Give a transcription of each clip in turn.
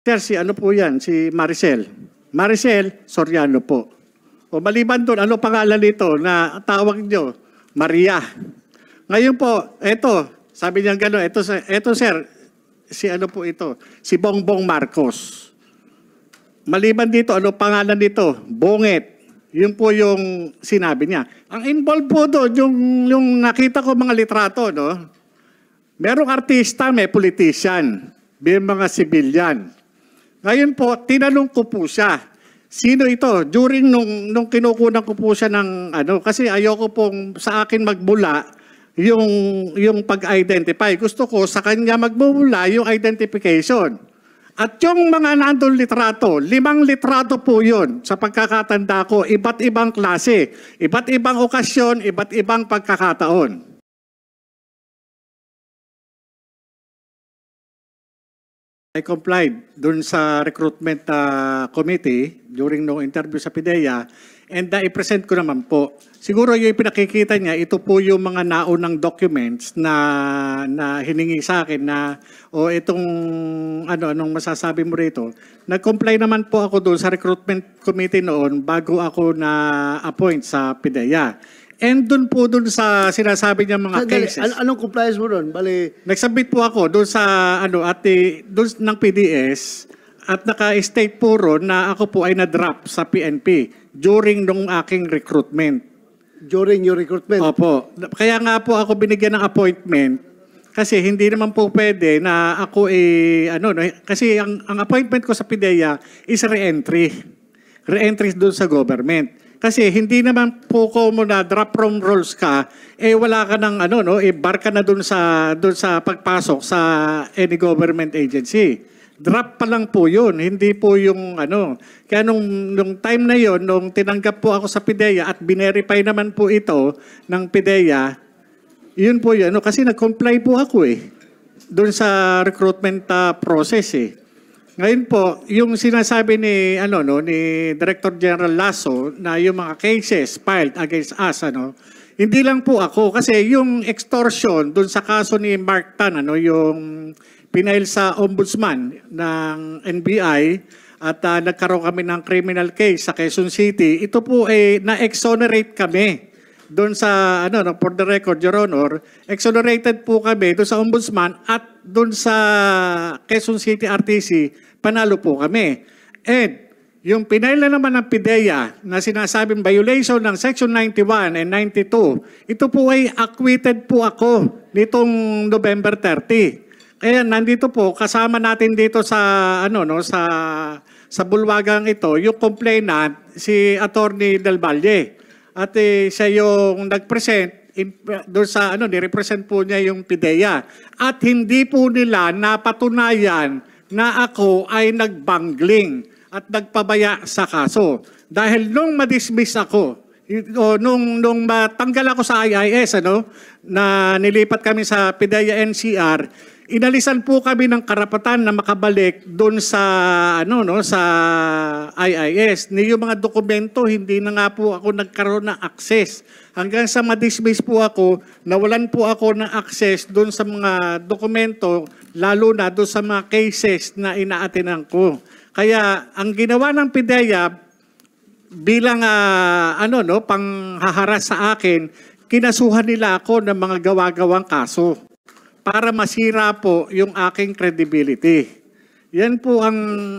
Sir, si ano po yan? Si Maricel. Maricel Soriano po. O maliban doon, ano pangalan nito na tawag nyo? Maria. Ngayon po, eto, sabi niya gano'n, eto sir, si ano po ito? Si Bongbong Marcos. Maliban dito, ano pangalan nito? Bonget. Yun po yung sinabi niya. Ang involved po doon, yung nakita ko mga litrato, no? Merong artista, may politician, may mga civilian. Ngayon po, tinanong ko po siya, sino ito? During nung kinukunan ko po siya ng ano, kasi ayoko pong sa akin magmula yung pag-identify. Gusto ko sa kanya magmumula yung identification. At yung mga nandun litrato, 5 litrato po yun sa pagkakatanda ko, iba't ibang klase, iba't ibang okasyon, iba't ibang pagkakataon. I complied dun sa recruitment committee during no interview sa PIDEA and i-present ko naman po. Siguro yung pinakikita niya, ito po yung mga naunang documents na hiningi sa akin na itong anong masasabi mo rito. Nag-comply naman po ako doon sa recruitment committee noon bago ako na-appoint sa PIDEA. And doon po sa sinasabi niya mga cases. Anong compliance mo doon? Bali, Nagsubmit po ako doon sa doon ng PDS at naka-state po ron na ako po ay na-drop sa PNP during nung aking recruitment. during your recruitment? Opo. Kaya nga po ako binigyan ng appointment kasi hindi naman po pwede na ako kasi ang appointment ko sa PIDEA is re-entry. Re-entry doon sa government. Kasi hindi naman po ko mo na drop from roles ka, wala ka ng bar ka na doon sa pagpasok sa any government agency. Drop pa lang po yun, hindi po yung Kaya nung time na yon, nung tinanggap po ako sa PIDEA at binerify naman po ito ng PIDEA, yun po yun. Kasi nag-comply po ako doon sa recruitment process Ngayon po, yung sinasabi ni Director General Lasso na yung mga cases filed against us hindi lang po ako kasi yung extortion dun sa kaso ni Mark Tan yung pinail sa ombudsman ng NBI at nagkaroon kami ng criminal case sa Quezon City, ito po na-exonerate kami. Doon sa, for the record, Your Honor, exonerated po kami doon sa ombudsman at doon sa Quezon City RTC, panalo po kami. And yung pinaila naman ng PIDEA na sinasabing violation ng Section 91 and 92, ito po ay acquitted po ako nitong November 30. Kaya nandito po, kasama natin dito sa, sa bulwagang ito, yung complainant, si Attorney Del Valle. At siya yung nag-present doon sa ni-represent po niya yung PIDEA. At hindi po nila napatunayan na ako ay nagbangling at nagpabaya sa kaso. Dahil nung madismiss ako, nung matanggal ako sa IIS, na nilipat kami sa PIDEA NCR, inalisan po kami ng karapatan na makabalik doon sa sa IIS. Yung mga dokumento hindi na nga po ako nagkaroon ng access. Hanggang sa ma-dismiss po ako, nawalan po ako ng access doon sa mga dokumento, lalo na doon sa mga cases na inaatinan ko. Kaya ang ginawa ng PIDEA bilang panghaharas sa akin, kinasuhan nila ako ng mga gawa-gawang kaso para masira po yung aking credibility. Yan po ang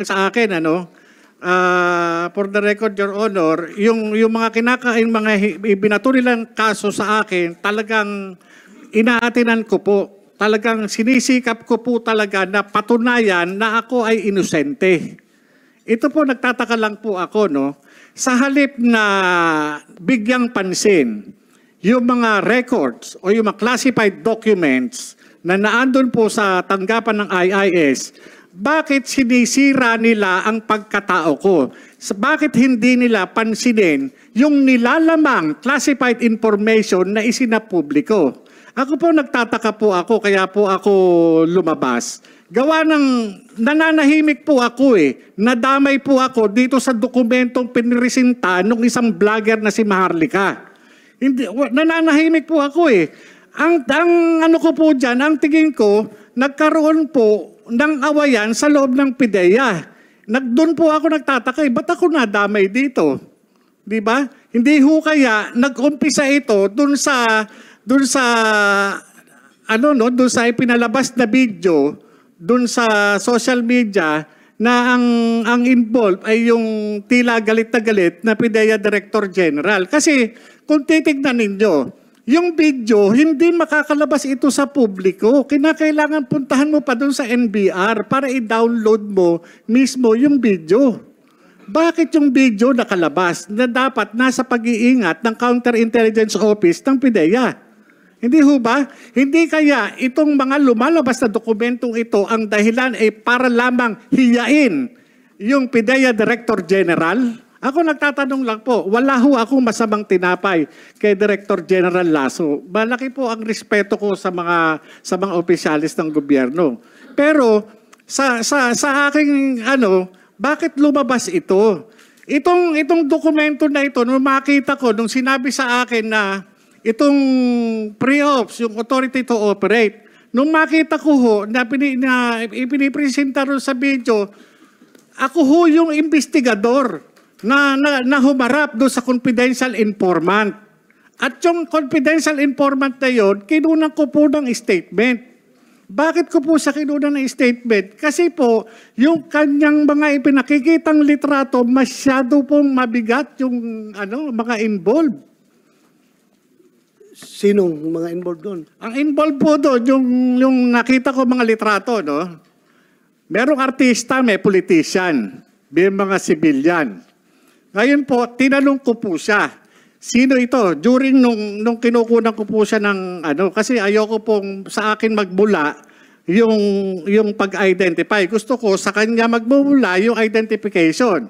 sa akin for the record, Your Honor, yung mga mga ibinato nilang kaso sa akin, talagang inaatinan ko po. Talagang sinisikap ko po talaga na patunayan na ako ay inosente. Ito po nagtataka lang po ako sa halip na bigyang pansin yung mga records o yung mga classified documents na naandun po sa tanggapan ng IIS, bakit sinisira nila ang pagkatao ko? Bakit hindi nila pansinin yung nilalamang classified information na isinapubliko? Ako po nagtataka po ako, kaya po ako lumabas. Gawa ng nananahimik po ako nadamay po ako dito sa dokumentong pinirisinta ng isang vlogger na si Maharlika. Hindi, nananahimik po ako Ang ko po dyan, ang tingin ko, nagkaroon po ng awayan sa loob ng PIDEA. Doon po ako nagtataka, ba't ako nadamay dito? Di ba? Hindi ho kaya nag-umpisa ito doon sa ipinalabas na video doon sa social media na ang involved ay yung tila galit na galit na PIDEA Director General. Kasi kung titignan ninyo, yung video, hindi makakalabas ito sa publiko. Kinakailangan puntahan mo pa doon sa NBR para i-download mo mismo yung video. Bakit yung video nakalabas na dapat nasa pag-iingat ng Counterintelligence Office ng PIDEA? Hindi ho ba? Hindi kaya itong mga lumalabas na dokumentong ito ang dahilan ay para lamang hiyain yung PIDEA Director General? Ako nagtatanong lang po, wala ho akong masamang tinapay kay Director General Lasso. Malaki po ang respeto ko sa mga opisyalis ng gobyerno. Pero sa aking bakit lumabas ito? Itong dokumento na ito, nung makita ko, nung sinabi sa akin na itong pre-ops, yung authority to operate, nung makita ko ho na ipinipresenta rin sa video, ako ho yung investigador na humarap doon sa confidential informant. At yung confidential informant na yun, kinunan ko po ng statement. Bakit ko po sa kinunan ng statement? Kasi po, yung kanyang mga ipinakikitang litrato, masyado pong mabigat yung mga involved. Sinong mga involved doon? Ang involved po doon, yung nakita ko mga litrato, no? Merong artista, may politician, may mga civilian. Ngayon po, tinanong ko po siya, sino ito? During nung kinukunan ko po siya ng kasi ayoko pong sa akin magmula yung pag-identify. Gusto ko sa kanya magmula yung identification.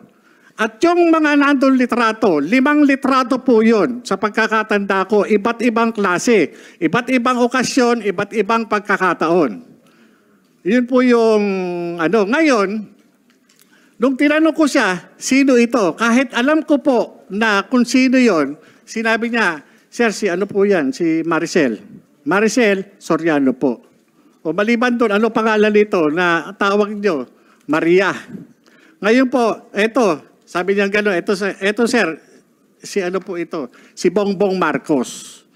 At yung mga nandun litrato, 5 litrato po yun sa pagkakatanda ko, iba't ibang klase, iba't ibang okasyon, iba't ibang pagkakataon. Yun po yung Ngayon, nung tinanong ko siya, sino ito? Kahit alam ko po na kung sino yon, sinabi niya, Sir, si po yan? Si Maricel. Maricel Soriano po. O maliban doon, ano pangalan nito na tawag niyo? Maria. Ngayon po, sabi niya gano'n, eto sir, si po ito? Si Bongbong Marcos.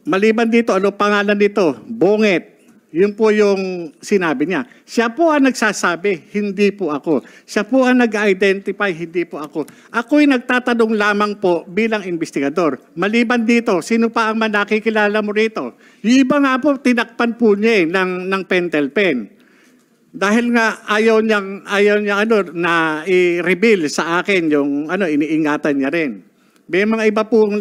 Maliban dito, ano pangalan nito? Bonget. Yun po yung sinabi niya. Siya po ang nagsasabi, hindi po ako. Siya po ang nag-identify, hindi po ako. Ako'y nagtatanong lamang po bilang investigador. Maliban dito, sino pa ang nakikilala mo rito? Yung iba nga po, tinakpan po niya ng pentel pen. Dahil nga ayaw niya na i-reveal sa akin yung iniingatan niya rin. May mga iba pong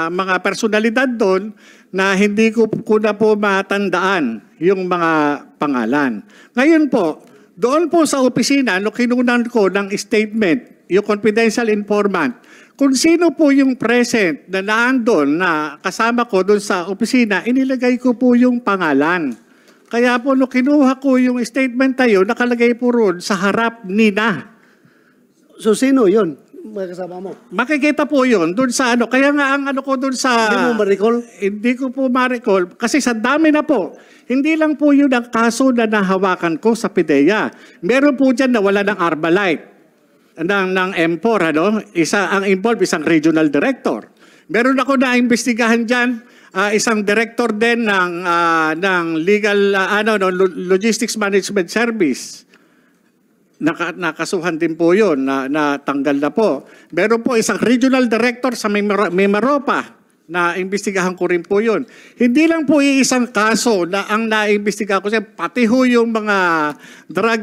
mga personalidad doon na hindi ko na po matandaan yung mga pangalan. Ngayon po, doon po sa opisina, kinunan ko ng statement, yung confidential informant, kung sino po yung present na naandun na kasama ko doon sa opisina, inilagay ko po yung pangalan. Kaya po, kinuha ko yung statement tayo, nakalagay po roon sa harap nina. So sino yun? Mga kasama mo? Makikita po yun doon sa Kaya nga ang ko doon sa... Hindi mo ma-recall? Hindi ko po ma-recall. Kasi sa dami na po. Hindi lang po yun ang kaso na nahawakan ko sa PIDEA. Meron po dyan na wala ng Arbalite. Ng M4, ang involved, isang regional director. Meron ako na imbestigahan dyan, isang director din ng legal, logistics management service. Nakasuhan din po yun, natanggal na po. Meron po isang regional director sa Mimaropa na imbestigahan ko rin po yun. Hindi lang po iisang kaso na ang naimbestigahan ko siya, pati ho yung mga drug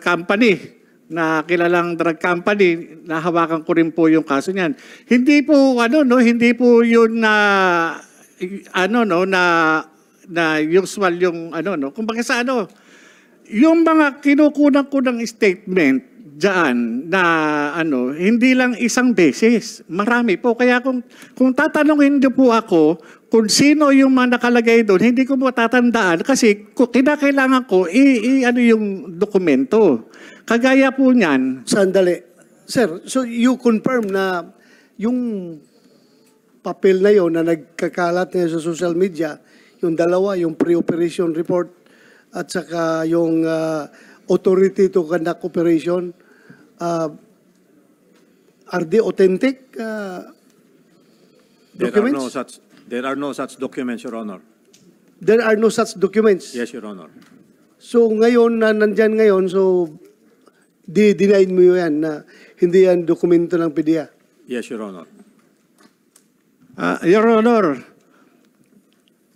company, na kilalang drug company, nahawakan ko rin po yung kaso niyan. Hindi po, hindi po yun na usual yung, kumbaga sa yung mga kinukunan ko ng statement diyan na hindi lang isang beses, marami po. Kaya kung tatanungin niyo po ako kung sino yung mga nakalagay doon, hindi ko mo tatandaan kasi kinakailangan ko yung dokumento. Kagaya po niyan. Sandali. Sir, so you confirm na yung papel na yon na nagkakalat na sa social media, yung dalawa, yung pre-operation report at saka yung authority to conduct operation, are they authentic documents? There are no such documents, Your Honor. There are no such documents. Yes, Your Honor. So ngayon, na nandyan ngayon, so deny mo yan na hindi yan dokumento ng PDEA? Yes, Your Honor. Your Honor,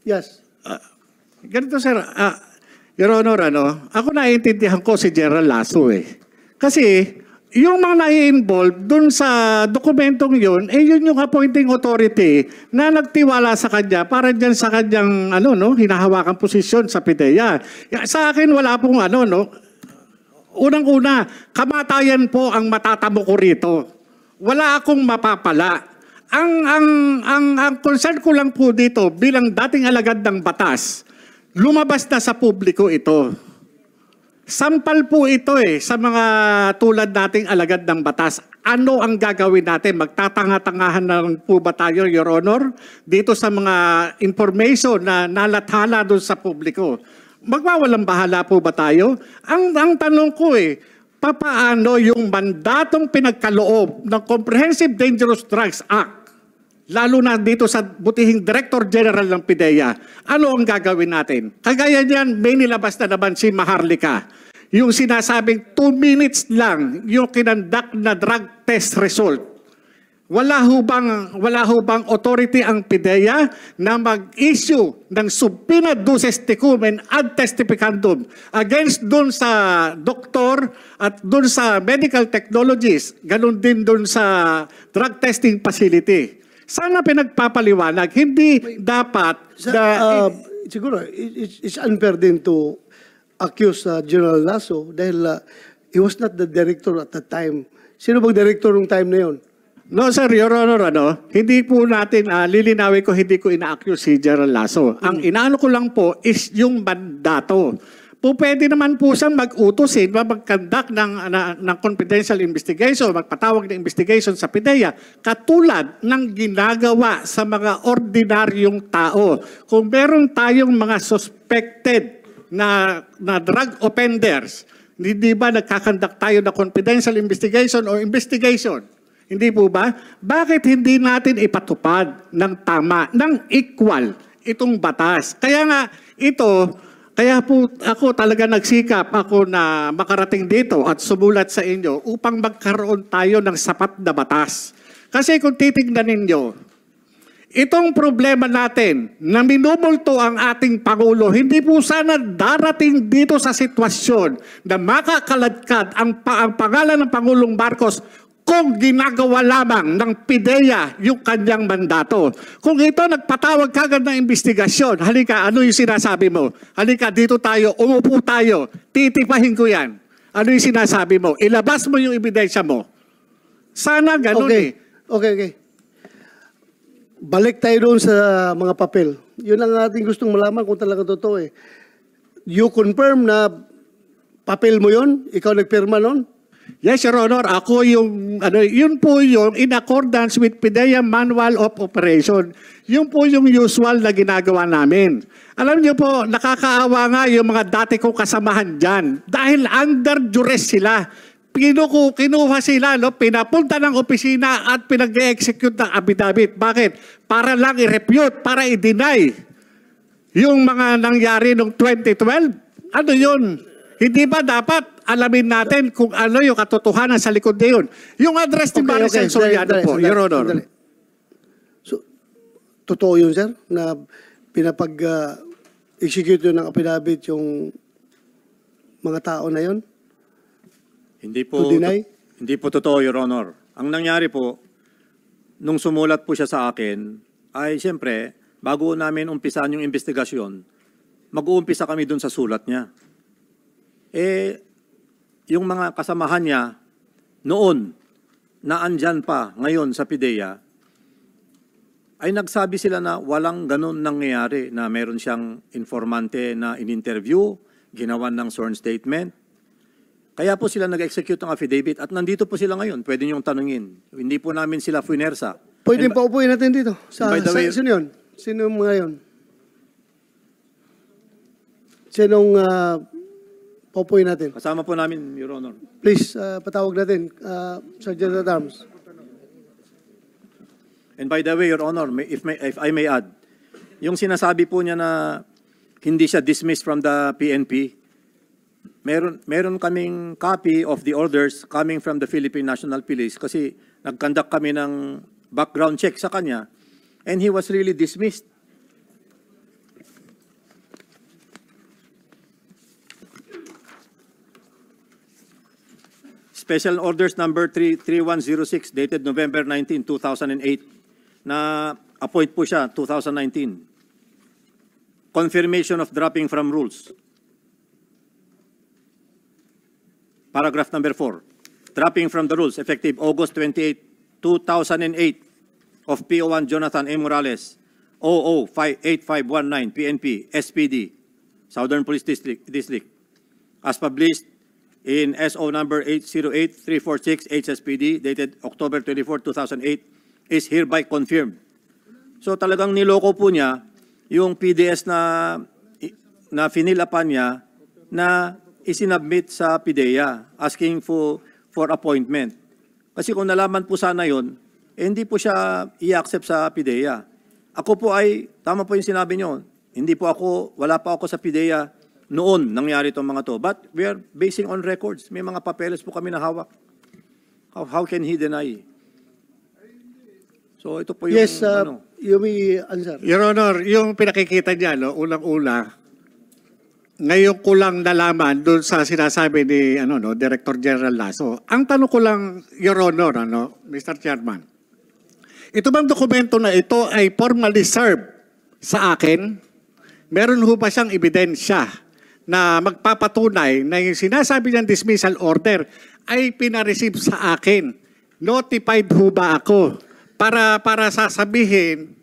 Yes. ganito sir, Your Honor, ako naiintindihan ko si General Lasso eh. Kasi yung mga nai-involve dun sa dokumentong yun, yun yung appointing authority na nagtiwala sa kanya para dyan sa kanyang hinahawakan posisyon sa PIDEA. Sa akin wala pong unang-una, kamatayan po ang matatamo ko rito. Wala akong mapapala. Ang concern ko lang po dito bilang dating alagad ng batas, lumabas na sa publiko ito. Sampal po ito sa mga tulad nating alagad ng batas. Ano ang gagawin natin? Magtatanga-tangahan na lang po ba tayo, Your Honor, dito sa mga information na nalathala doon sa publiko? Magwawalang bahala po ba tayo? Ang tanong ko papaano yung mandatong pinagkaloob ng Comprehensive Dangerous Drugs Act, lalo na dito sa butihing Director General ng PIDEA, ano ang gagawin natin? Kagaya niyan, may nilabas na naman si Maharlika. Yung sinasabing 2 minutes lang yung kinandak na drug test result. Wala ho bang authority ang PIDEA na mag-issue ng subpoena duces tecum ad testificandum against dun sa doktor at dun sa medical technologies, ganun din dun sa drug testing facility. Sana pinagpapaliwanag, hindi dapat Siguro, it's unfair din to accuse General Lasso dahil he was not the director at that time. Sino bang director ng time na yon? No, sir, Your Honor, hindi po natin, lilinawin ko, hindi ko ina-accuse si General Lasso. Ang inaano ko lang po is yung mandato. Po pwede naman po siyang mag-utos, mag-conduct ng confidential investigation, magpatawag ng investigation sa PIDEA, katulad ng ginagawa sa mga ordinaryong tao. Kung meron tayong mga suspected na drug offenders, hindi ba nagkakandak tayo na confidential investigation or investigation? Hindi po ba? Bakit hindi natin ipatupad ng tama, ng equal itong batas? Kaya nga kaya po ako talaga nagsikap ako na makarating dito at sumulat sa inyo upang magkaroon tayo ng sapat na batas. Kasi kung titignan ninyo, itong problema natin na minumulto ang ating Pangulo, hindi po sana darating dito sa sitwasyon na makakaladkad ang pangalan ng Pangulong Marcos kung ginagawa lamang ng PIDEA yung kanyang mandato. Kung ito nagpatawag kagad ng investigasyon, halika, ano yung sinasabi mo? Halika, dito tayo, umupo tayo, titipahin ko yan. Ano yung sinasabi mo? Ilabas mo yung ebidensya mo. Sana ganun Okay. Balik tayo doon sa mga papel. Yun ang ating gustong malaman kung talaga totoo You confirm na papel mo yun? Ikaw nagpirma nun? Yes, Your Honor. Ako yun po yung in accordance with PIDEA Manual of Operation. Yun po yung usual na ginagawa namin. Alam niyo po, nakakaawa nga yung mga dati kong kasamahan dyan. Dahil under duress sila. Kinuha sila, pinapunta ng opisina at pinag-execute ng affidavit. Bakit? Para lang i-refute, para i-deny yung mga nangyari noong 2012. Ano yun? Hindi ba dapat alamin natin kung ano yung katotohanan sa likod na yun? Yung address ni Maricel Soriano po, Your Honor. So, totoo yun, sir, na pinapag-execute yun ng affidavit yung mga tao na yun? Hindi po totoo, Your Honor. Ang nangyari po, nung sumulat po siya sa akin, ay siyempre, bago namin umpisan yung investigasyon, mag-uumpisa kami dun sa sulat niya. Yung mga kasamahan niya, noon, na andyan pa ngayon sa PIDEA, ay nagsabi sila na walang ganun nangyayari, na meron siyang informante na in-interview, ginawan ng sworn statement. Kaya po sila nag-execute ng affidavit at nandito po sila ngayon. Pwede niyong tanungin. Hindi po namin sila funersa. Pwede pa upuin natin dito. Sino yun? Sino yung mga yun? Sinong popoy natin? Kasama po namin, Your Honor. Please, patawag natin, Sergeant at Arms. And by the way, Your Honor, if I may add, yung sinasabi po niya na hindi siya dismissed from the PNP, meron kaming copy of the orders coming from the Philippine National Police kasi nag-conduct kami ng background check sa kanya and he was really dismissed. Special Orders number 3106 dated November 19, 2008 na appoint po siya 2019. Confirmation of dropping from rules. Paragraph number 4. Dropping from the rules effective August 28, 2008 of PO1 Jonathan A. Morales, 008519 PNP, SPD, Southern Police District, as published in SO number 808346 HSPD dated October 24, 2008 is hereby confirmed. So talagang niloko po niya yung PDS na finilapan niya na isinubmit sa PIDEA asking for appointment. Kasi kung nalaman po sana yon, hindi po siya i-accept sa PIDEA. Ako po ay, tama po yung sinabi niyo, wala pa ako sa PIDEA noon nangyari itong mga to. But we are basing on records. May mga papeles po kami na hawak. How can he deny? So ito po yung Yes, you may answer. Your Honor, yung pinakikita niya, no, unang-una, ngayon ko lang nalaman doon sa sinasabi ni Director General Lasso. Ang tanong ko lang, Your Honor, Mr. Chairman, ito bang dokumento na ito ay formally served sa akin? Meron ho ba siyang ebidensya na magpapatunay na yung sinasabi niyang dismissal order ay pinareceive sa akin? Notified ho ba ako? Para sabihin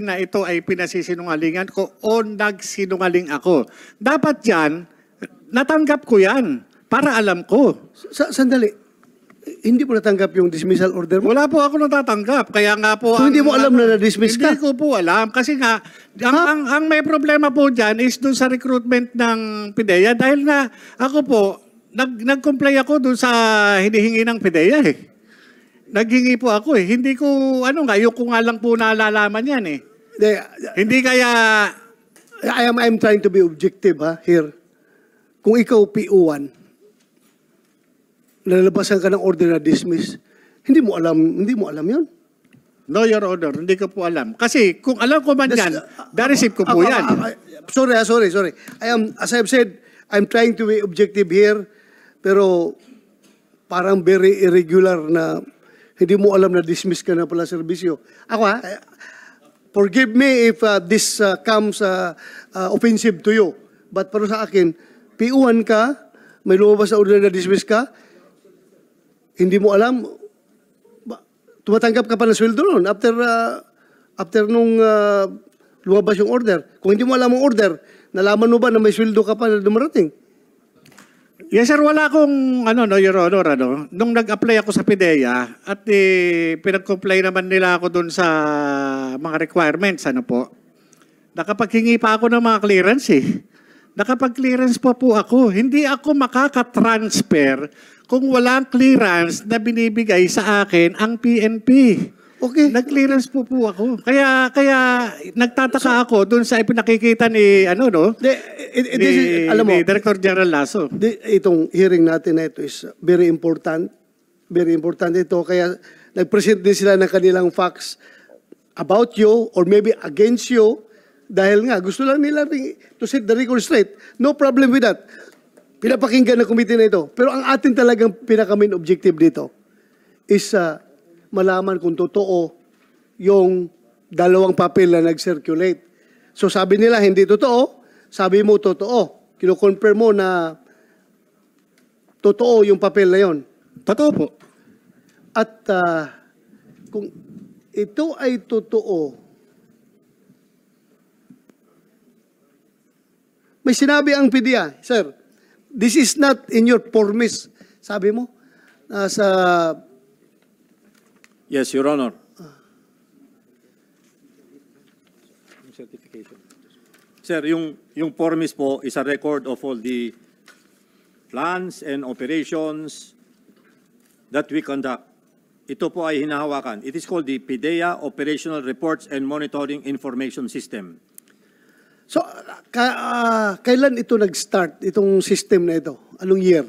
na ito ay pinasisinungalingan ko o nagsinungaling ako. Dapat yan, natanggap ko yan para alam ko. Sandali. Hindi mo natanggap yung dismissal order mo? Wala po ako natatanggap. Kaya nga po... So, hindi mo alam na na-dismiss ka? Hindi ko po alam. Kasi nga, ang may problema po dyan is dun sa recruitment ng PIDEA dahil nga ako po, nag-comply ako dun sa hinihingi ng PIDEA eh. Naghingi po ako eh. Hindi ko, yung ko nga lang po nalalaman yan eh. Hindi kaya... I'm trying to be objective here. Kung ikaw PO1, nalalabasan ka ng order na dismiss, hindi mo alam yun? No, Your Honor, hindi ko po alam. Kasi kung alam ko man yan, da-receive ko po yan. Sorry. As I've said, I'm trying to be objective here, pero parang very irregular na hindi mo alam na dismiss ka na pala serbisyo. Ako forgive me if this comes offensive to you. But para sa akin, PO1 ka, may lumabas sa order na dismiss ka, hindi mo alam, tumatanggap ka pa ng sweldo noon after nung lumabas yung order. Kung hindi mo alam ang order, nalaman mo ba na may sweldo ka pa na dumarating? Yes, sir. Wala akong, Your Honor, nung nag-apply ako sa PIDEA at pinag-comply naman nila ako dun sa mga requirements, nakapaghingi pa ako ng mga clearance eh. Nakapag-clearance pa po ako. Hindi ako makaka-transfer kung walang clearance na binibigay sa akin ang PNP. Okay. Nag-clearance po ako. Kaya nagtataka ako dun sa ipinakikita ni, alam mo, ni Director General Lasso. Itong hearing natin na ito is very important. Very important ito. Kaya nag-present din sila ng kanilang facts about you or maybe against you dahil nga gusto lang nila to set the record straight. No problem with that. Pinapakinggan ng committee na ito. Pero ang atin talagang pinaka-main objective dito is malaman kung totoo yung dalawang papel na nag-circulate. So sabi nila hindi totoo, sabi mo totoo. Kino-confirm mo na totoo yung papel na yon. Totoo po. At kung ito ay totoo, may sinabi ang PIDEA, sir, this is not in your permis. Sabi mo, sa Yes, Your Honor. Certification. Sir, yung PORMIS po is a record of all the plans and operations that we conduct. Ito po ay hinahawakan. It is called the PIDEA Operational Reports and Monitoring Information System. So, kailan ito nag-start, itong system na ito? Anong year?